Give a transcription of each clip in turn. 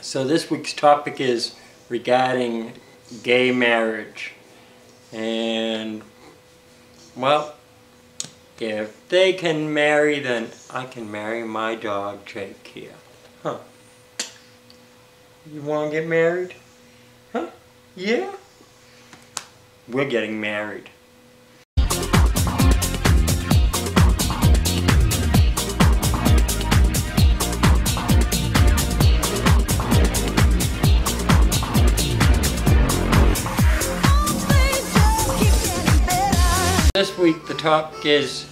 So this week's topic is regarding gay marriage. And, well, if they can marry, then I can marry my dog Jake here. Huh. You want to get married? Huh? Yeah? We're getting married. This week the topic is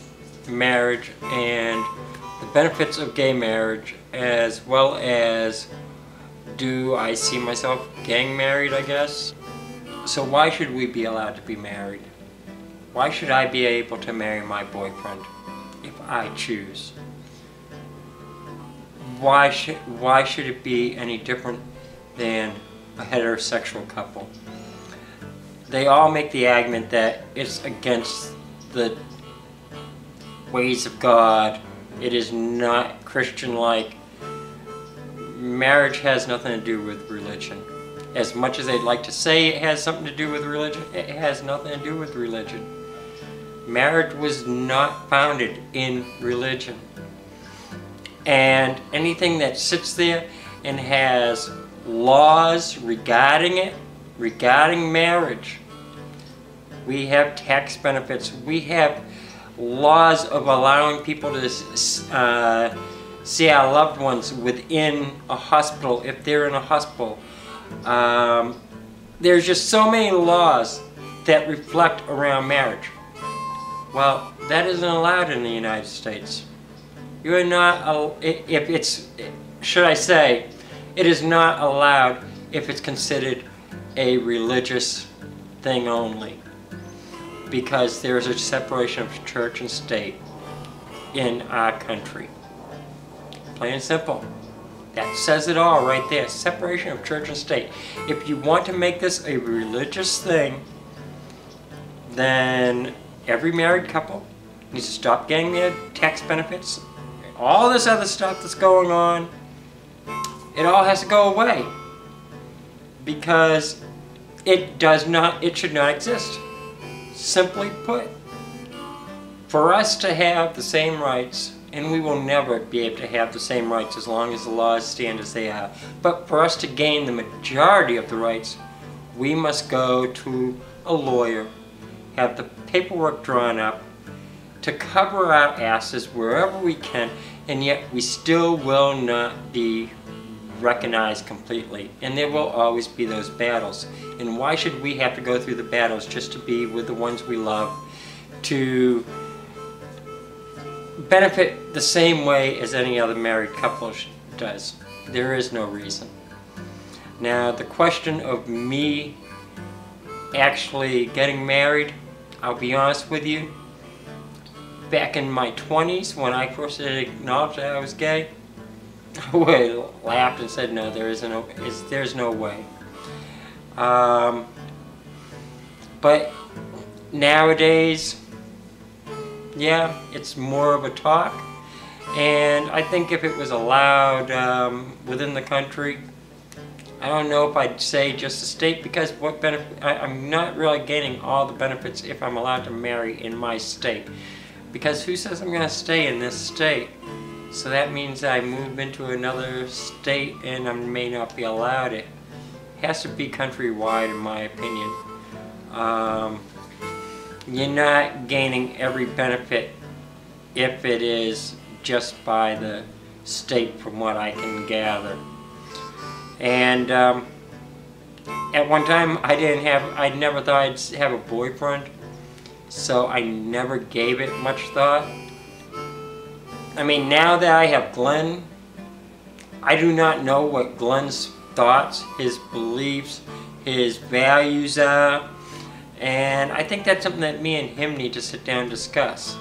marriage and the benefits of gay marriage, as well as do I see myself getting married, I guess. So why should we be allowed to be married? Why should I be able to marry my boyfriend if I choose? Why should it be any different than a heterosexual couple? They all make the argument that it's against the ways of God. It is not Christian-like. Marriage has nothing to do with religion. As much as they'd like to say it has something to do with religion, it has nothing to do with religion. Marriage was not founded in religion. And anything that sits there and has laws regarding it, regarding marriage, we have tax benefits, we have laws of allowing people to see our loved ones within a hospital if they're in a hospital. There's just so many laws that reflect around marriage. Well, that isn't allowed in the United States. You are not, if it's, should I say, it is not allowed if it's considered a religious thing only, because there is a separation of church and state in our country. Plain and simple. That says it all right there. Separation of church and state. If you want to make this a religious thing, then every married couple needs to stop getting their tax benefits. All this other stuff that's going on, it all has to go away, because it should not exist. Simply put, for us to have the same rights, and we will never be able to have the same rights as long as the laws stand as they are, but for us to gain the majority of the rights, we must go to a lawyer, have the paperwork drawn up to cover our asses wherever we can, and yet we still will not be recognized completely, and there will always be those battles. And why should we have to go through the battles just to be with the ones we love, to benefit the same way as any other married couple does? There is no reason. Now, the question of me actually getting married, I'll be honest with you, back in my 20s when I first acknowledged that I was gay, I would have laughed and said, no, there's no way. But nowadays, yeah, it's more of a talk, and I think if it was allowed within the country, I don't know if I'd say just the state, because what benefit, I'm not really gaining all the benefits if I'm allowed to marry in my state, because who says I'm going to stay in this state? So that means I move into another state and I may not be allowed it. It has to be countrywide, in my opinion. You're not gaining every benefit if it is just by the state, from what I can gather. And at one time I never thought I'd have a boyfriend, so I never gave it much thought. I mean, now that I have Glenn, I do not know what Glenn's thoughts, his beliefs, his values are, and I think that's something that me and him need to sit down and discuss,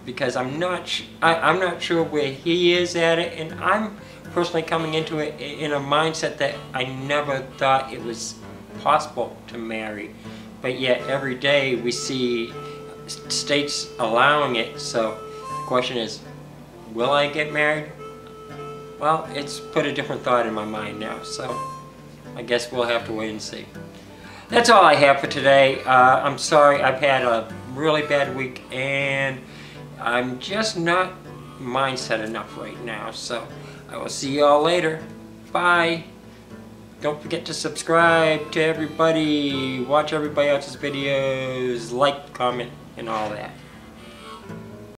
because I'm not sure where he is at it, and I'm personally coming into it in a mindset that I never thought it was possible to marry, but yet every day we see states allowing it. So the question is, will I get married? well, it's put a different thought in my mind now, so I guess we'll have to wait and see. That's all I have for today. I'm sorry, I've had a really bad week and I'm just not mindset enough right now, so I will see you all later. Bye. Don't forget to subscribe to everybody, watch everybody else's videos, like, comment, and all that.